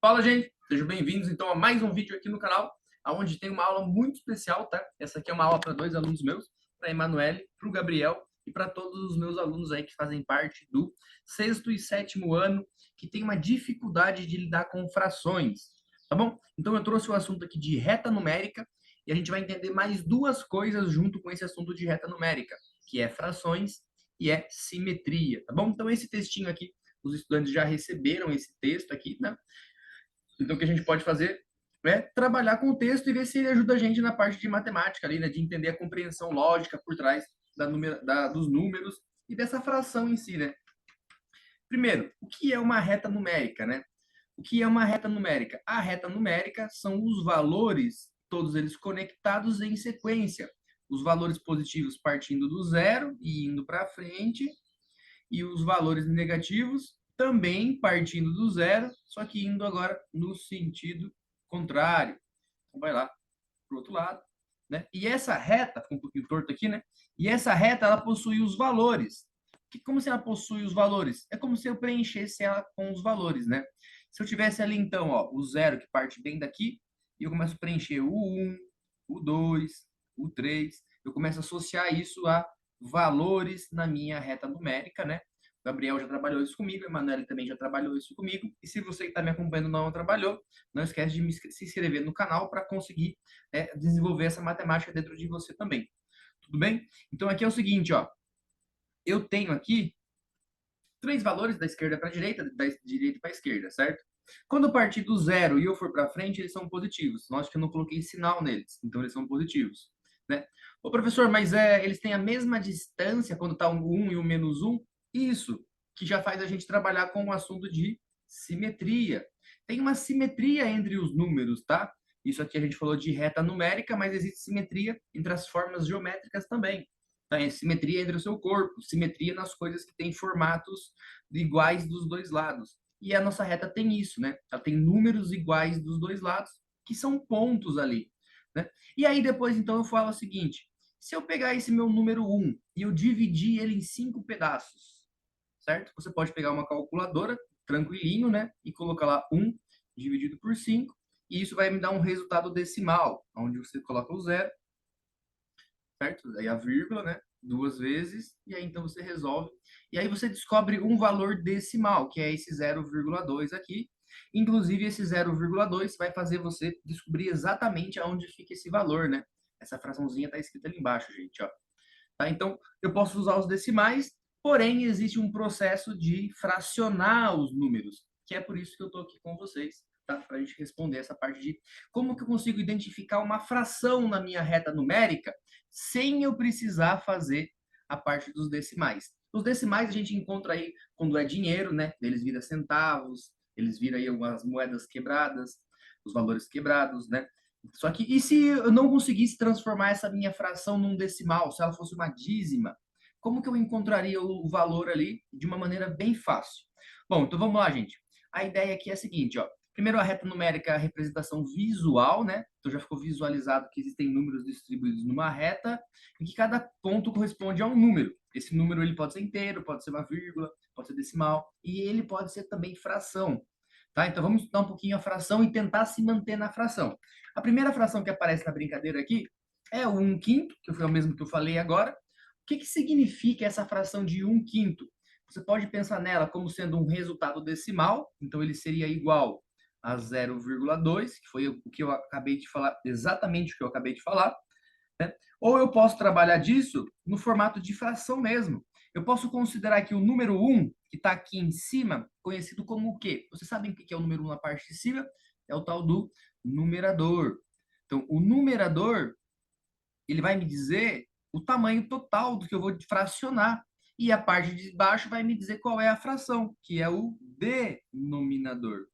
Fala, gente! Sejam bem-vindos, então, a mais um vídeo aqui no canal, onde tem uma aula muito especial, tá? Essa aqui é uma aula para dois alunos meus, para a Emanuele, para o Gabriel e para todos os meus alunos aí que fazem parte do sexto e sétimo ano, que tem uma dificuldade de lidar com frações, tá bom? Então, eu trouxe o assunto aqui de reta numérica e a gente vai entender mais duas coisas junto com esse assunto de reta numérica, que é frações e é simetria, tá bom? Então, esse textinho aqui, os estudantes já receberam esse texto aqui, né? Então, o que a gente pode fazer é trabalhar com o texto e ver se ele ajuda a gente na parte de matemática, ali, né, de entender a compreensão lógica por trás dos números e dessa fração em si, né? Primeiro, o que é uma reta numérica, né? O que é uma reta numérica? A reta numérica são os valores, todos eles conectados em sequência. Os valores positivos partindo do zero e indo para frente, e os valores negativos também partindo do zero, só que indo agora no sentido contrário. Então vai lá para o outro lado, né? E essa reta, ficou um pouquinho torto aqui, né? E essa reta, ela possui os valores. Como se ela possui os valores? É como se eu preenchesse ela com os valores, né? Se eu tivesse ali, então, ó, o zero que parte bem daqui, e eu começo a preencher o 1, o 2, o 3, eu começo a associar isso a valores na minha reta numérica, né? O Gabriel já trabalhou isso comigo, a Emanuele também já trabalhou isso comigo. E se você que está me acompanhando não trabalhou, não esquece de se inscrever no canal para conseguir desenvolver essa matemática dentro de você também. Tudo bem? Então aqui é o seguinte, ó. Eu tenho aqui três valores da esquerda para a direita, da direita para a esquerda, certo? Quando eu partir do zero e eu for para frente, eles são positivos. Note que eu não coloquei sinal neles, então eles são positivos, né? Ô, professor, mas eles têm a mesma distância quando está o 1 e o menos 1? Isso, que já faz a gente trabalhar com o assunto de simetria. Tem uma simetria entre os números, tá? Isso aqui a gente falou de reta numérica, mas existe simetria entre as formas geométricas também. Tá? Simetria entre o seu corpo, simetria nas coisas que têm formatos iguais dos dois lados. E a nossa reta tem isso, né? Ela tem números iguais dos dois lados, que são pontos ali, né? E aí depois, então, eu falo o seguinte, se eu pegar esse meu número 1 e eu dividir ele em 5 pedaços, certo? Você pode pegar uma calculadora, tranquilinho, né? E colocar lá 1 dividido por 5, e isso vai me dar um resultado decimal, onde você coloca o zero, certo? Aí a vírgula, né? Duas vezes, e aí então você resolve. E aí você descobre um valor decimal, que é esse 0,2 aqui. Inclusive, esse 0,2 vai fazer você descobrir exatamente aonde fica esse valor, né? Essa fraçãozinha está escrita ali embaixo, gente, ó. Tá? Então, eu posso usar os decimais, porém, existe um processo de fracionar os números, que é por isso que eu estou aqui com vocês, tá? Para a gente responder essa parte de como que eu consigo identificar uma fração na minha reta numérica sem eu precisar fazer a parte dos decimais. Os decimais a gente encontra aí quando é dinheiro, né? Eles viram centavos, eles viram aí algumas moedas quebradas, os valores quebrados, né? Só que, e se eu não conseguisse transformar essa minha fração num decimal, se ela fosse uma dízima, como que eu encontraria o valor ali de uma maneira bem fácil? Bom, então vamos lá, gente. A ideia aqui é a seguinte, ó. Primeiro, a reta numérica é a representação visual, né? Então já ficou visualizado que existem números distribuídos numa reta e que cada ponto corresponde a um número. Esse número ele pode ser inteiro, pode ser uma vírgula, pode ser decimal e ele pode ser também fração. Tá? Então vamos estudar um pouquinho a fração e tentar se manter na fração. A primeira fração que aparece na brincadeira aqui é o 1/5, que foi o mesmo que eu falei agora. O que significa essa fração de 1/5? Você pode pensar nela como sendo um resultado decimal, então ele seria igual a 0,2, que foi o que eu acabei de falar, exatamente o que eu acabei de falar, né? Ou eu posso trabalhar disso no formato de fração mesmo. Eu posso considerar que o número 1, que está aqui em cima, conhecido como o quê? Vocês sabem o que é o número 1 na parte de cima? É o tal do numerador. Então, o numerador, ele vai me dizer o tamanho total do que eu vou fracionar. E a parte de baixo vai me dizer qual é a fração, que é o denominador.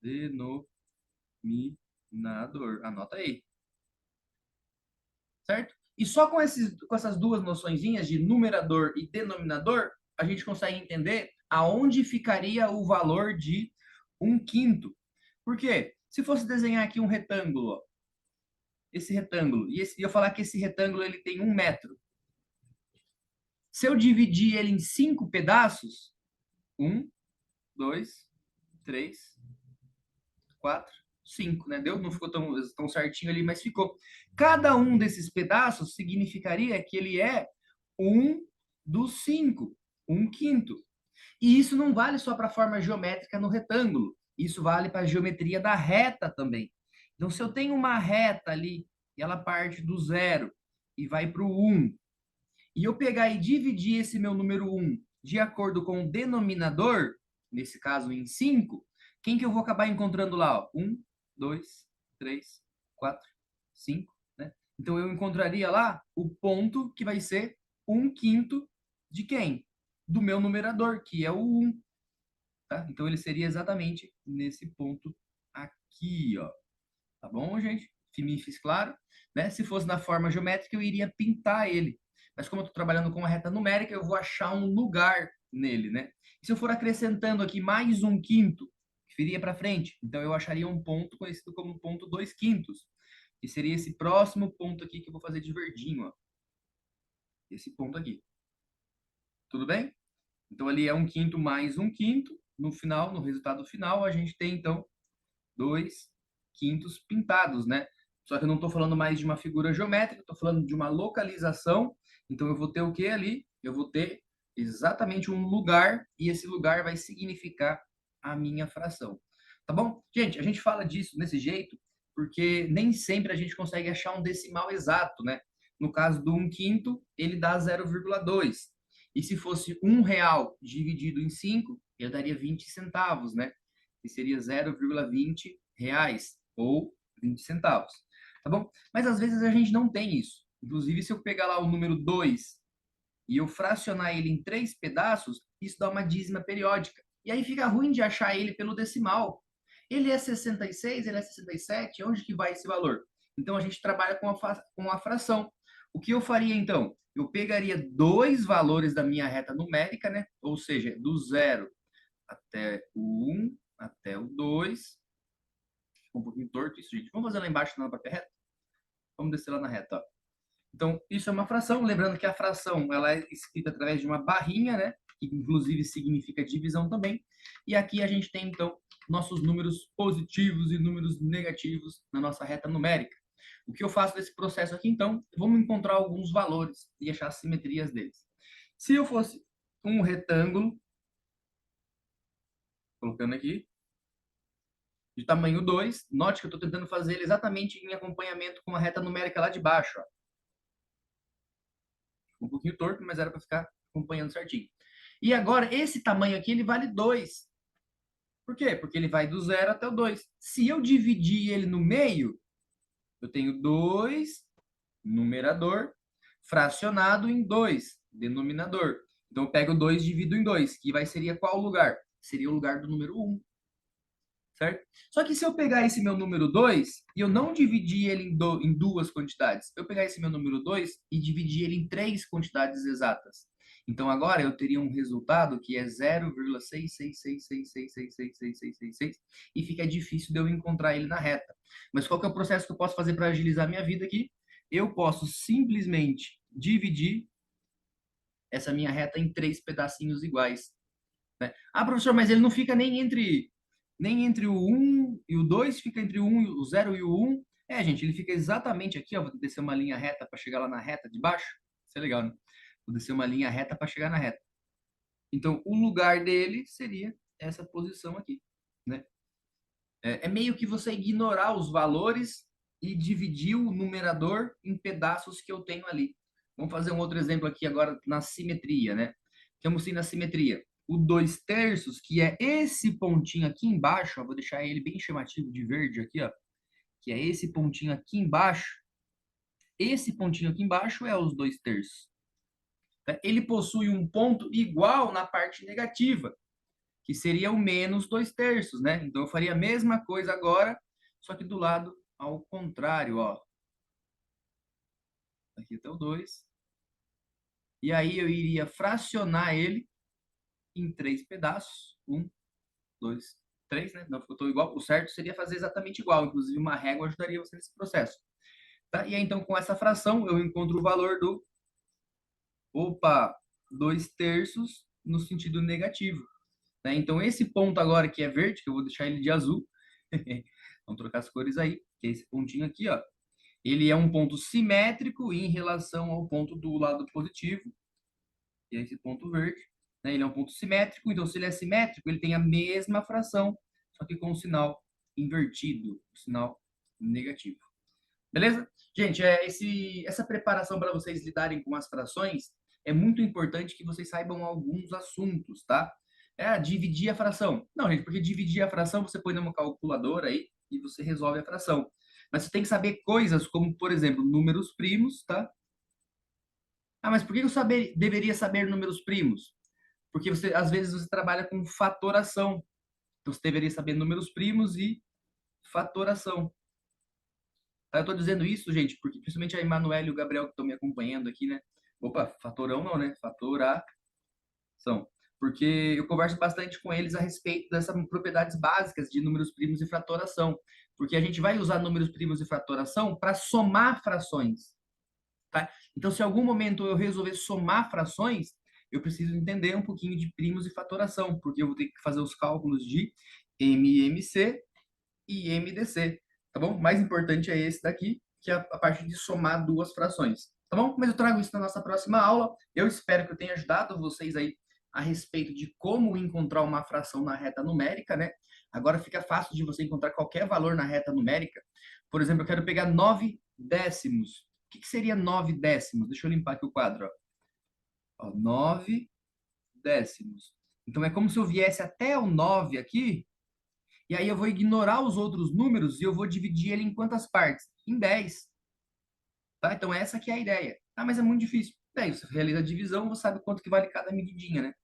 Denominador. Anota aí. Certo? E só com essas duas noçõezinhas de numerador e denominador, a gente consegue entender aonde ficaria o valor de 1/5. Por quê? Se fosse desenhar aqui um retângulo, ó, esse retângulo, e eu falar que esse retângulo ele tem 1 metro. Se eu dividir ele em 5 pedaços, 1, 2, 3, 4, 5, né? Deu? Não ficou tão certinho ali, mas ficou. Cada um desses pedaços significaria que ele é um dos 5, um quinto. E isso não vale só para a forma geométrica no retângulo. Isso vale para a geometria da reta também. Então, se eu tenho uma reta ali e ela parte do 0 e vai para o 1, e eu pegar e dividir esse meu número 1 de acordo com o denominador, nesse caso em 5, quem que eu vou acabar encontrando lá? 1, 2, 3, 4, 5, né? Então eu encontraria lá o ponto que vai ser 1/5 de quem? Do meu numerador, que é o 1. Tá? Então ele seria exatamente nesse ponto aqui, ó. Tá bom, gente? Me fiz claro? Né? Se fosse na forma geométrica, eu iria pintar ele. Mas como eu estou trabalhando com uma reta numérica, eu vou achar um lugar nele, né? E se eu for acrescentando aqui mais 1/5, que viria para frente, então eu acharia um ponto conhecido como ponto 2/5, que seria esse próximo ponto aqui que eu vou fazer de verdinho, ó. Esse ponto aqui. Tudo bem? Então ali é 1/5 mais 1/5. No final, no resultado final, a gente tem então 2/5 pintados, né? Só que eu não estou falando mais de uma figura geométrica, estou falando de uma localização. Então eu vou ter o que ali? Eu vou ter exatamente um lugar e esse lugar vai significar a minha fração. Tá bom? Gente, a gente fala disso desse jeito porque nem sempre a gente consegue achar um decimal exato, né? No caso do 1/5, ele dá 0,2. E se fosse R$ 1 dividido em 5, ele daria 20 centavos, né? Que seria 0,20 reais ou 20 centavos. Tá bom? Mas às vezes a gente não tem isso. Inclusive, se eu pegar lá o número 2 e eu fracionar ele em 3 pedaços, isso dá uma dízima periódica. E aí fica ruim de achar ele pelo decimal. Ele é 66, ele é 67, onde que vai esse valor? Então a gente trabalha com a fração. O que eu faria então? Eu pegaria dois valores da minha reta numérica, né? Ou seja, do 0 até o 1, até o 2. Ficou um pouquinho torto isso, gente. Vamos fazer lá embaixo na própria reta? Vamos descer lá na reta, ó. Então, isso é uma fração. Lembrando que a fração ela é escrita através de uma barrinha, né? Que inclusive significa divisão também. E aqui a gente tem, então, nossos números positivos e números negativos na nossa reta numérica. O que eu faço nesse processo aqui, então, vamos encontrar alguns valores e achar as simetrias deles. Se eu fosse um retângulo, colocando aqui, de tamanho 2, note que eu estou tentando fazer ele exatamente em acompanhamento com a reta numérica lá de baixo, ó. Um pouquinho torto, mas era para ficar acompanhando certinho. E agora, esse tamanho aqui, ele vale 2. Por quê? Porque ele vai do 0 até o 2. Se eu dividir ele no meio, eu tenho 2, numerador, fracionado em 2, denominador. Então, eu pego 2 e divido em 2, que seria qual lugar? Seria o lugar do número 1. Certo? Só que se eu pegar esse meu número 2 e eu não dividir ele em duas quantidades, eu pegar esse meu número 2 e dividir ele em três quantidades exatas. Então agora eu teria um resultado que é 0,66666666666 e fica difícil de eu encontrar ele na reta. Mas qual que é o processo que eu posso fazer para agilizar minha vida aqui? Eu posso simplesmente dividir essa minha reta em três pedacinhos iguais. Né? Ah, professor, mas ele não fica nem entre o 1 e o 2, fica entre o 0 e o 1. É, gente, ele fica exatamente aqui, ó. Vou descer uma linha reta para chegar lá na reta de baixo. Isso é legal, né? Vou descer uma linha reta para chegar na reta. Então, o lugar dele seria essa posição aqui, né? É meio que você ignorar os valores e dividir o numerador em pedaços que eu tenho ali. Vamos fazer um outro exemplo aqui agora na simetria, né? Temos sim na simetria o 2/3, que é esse pontinho aqui embaixo, ó, vou deixar ele bem chamativo de verde aqui, ó, que é esse pontinho aqui embaixo. Esse pontinho aqui embaixo é os 2/3. Tá? Ele possui um ponto igual na parte negativa, que seria o menos 2/3, né? Então eu faria a mesma coisa agora, só que do lado ao contrário, ó. Aqui até o 2. E aí eu iria fracionar ele em três pedaços. 1, 2, 3, né? Não ficou igual. O certo seria fazer exatamente igual. Inclusive, uma régua ajudaria você nesse processo. Tá? E aí, então, com essa fração, eu encontro o valor do 2/3 no sentido negativo. Né? Então, esse ponto agora que é verde, que eu vou deixar ele de azul, Vamos trocar as cores aí, que é esse pontinho aqui, ó. Ele é um ponto simétrico em relação ao ponto do lado positivo, que é esse ponto verde, né? Ele é um ponto simétrico, então se ele é simétrico, ele tem a mesma fração, só que com o sinal invertido, o sinal negativo. Beleza? Gente, essa preparação para vocês lidarem com as frações é muito importante que vocês saibam alguns assuntos, tá? Dividir a fração. Não, gente, porque dividir a fração você põe numa calculadora aí e você resolve a fração. Mas você tem que saber coisas como, por exemplo, números primos, tá? Ah, mas por que eu deveria saber números primos? Porque você, às vezes, você trabalha com fatoração. Então, você deveria saber números primos e fatoração. Tá? Eu tô dizendo isso, gente, porque principalmente a Emanuele e o Gabriel que estão me acompanhando aqui, né? Opa, fatorão não, né? Fatoração. Porque eu converso bastante com eles a respeito dessas propriedades básicas de números primos e fratoração. Porque a gente vai usar números primos e fratoração para somar frações. Tá? Então, se em algum momento eu resolver somar frações, eu preciso entender um pouquinho de primos e fatoração, porque eu vou ter que fazer os cálculos de MMC e MDC, tá bom? O mais importante é esse daqui, que é a parte de somar duas frações, tá bom? Mas eu trago isso na nossa próxima aula. Eu espero que eu tenha ajudado vocês aí a respeito de como encontrar uma fração na reta numérica, né? Agora fica fácil de você encontrar qualquer valor na reta numérica. Por exemplo, eu quero pegar 9 décimos. O que seria 9 décimos? Deixa eu limpar aqui o quadro, ó. 9 décimos. Então é como se eu viesse até o 9 aqui, e aí eu vou ignorar os outros números e eu vou dividir ele em quantas partes? Em 10. Tá? Então essa aqui é a ideia. Ah, mas é muito difícil. Daí você realiza a divisão, você sabe quanto que vale cada medidinha, né?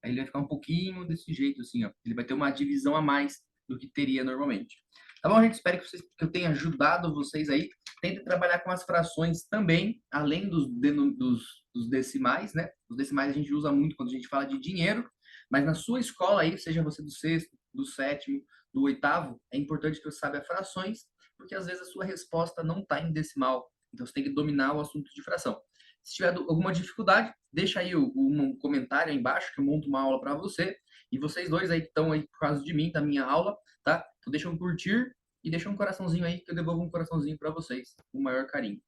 Aí ele vai ficar um pouquinho desse jeito, assim, ó. Ele vai ter uma divisão a mais do que teria normalmente. Tá bom, gente? Espero que eu tenha ajudado vocês aí. Tentem trabalhar com as frações também, além dos decimais, né? Os decimais a gente usa muito quando a gente fala de dinheiro, mas na sua escola aí, seja você do sexto, do sétimo, do oitavo, é importante que você saiba frações, porque às vezes a sua resposta não está em decimal. Então você tem que dominar o assunto de fração. Se tiver alguma dificuldade, deixa aí um comentário aí embaixo que eu monto uma aula para você. E vocês dois aí que estão aí por causa de mim, da minha aula, tá? Então deixa um curtir e deixa um coraçãozinho aí que eu devolvo um coraçãozinho para vocês, com o maior carinho.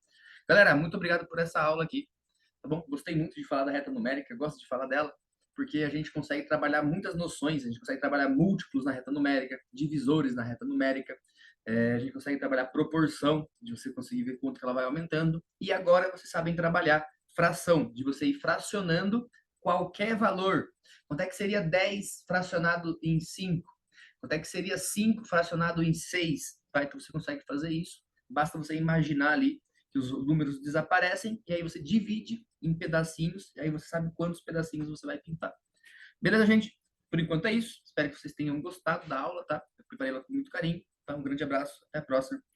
Galera, muito obrigado por essa aula aqui, tá bom? Gostei muito de falar da reta numérica, gosto de falar dela, porque a gente consegue trabalhar muitas noções, a gente consegue trabalhar múltiplos na reta numérica, divisores na reta numérica, a gente consegue trabalhar proporção, de você conseguir ver quanto que ela vai aumentando, e agora vocês sabem trabalhar fração, de você ir fracionando qualquer valor. Quanto é que seria 10 fracionado em 5? Quanto é que seria 5 fracionado em 6? Tá? Então você consegue fazer isso, basta você imaginar ali que os números desaparecem, e aí você divide em pedacinhos, e aí você sabe quantos pedacinhos você vai pintar. Beleza, gente? Por enquanto é isso. Espero que vocês tenham gostado da aula, tá? Eu preparei ela com muito carinho. Tá? Um grande abraço. Até a próxima.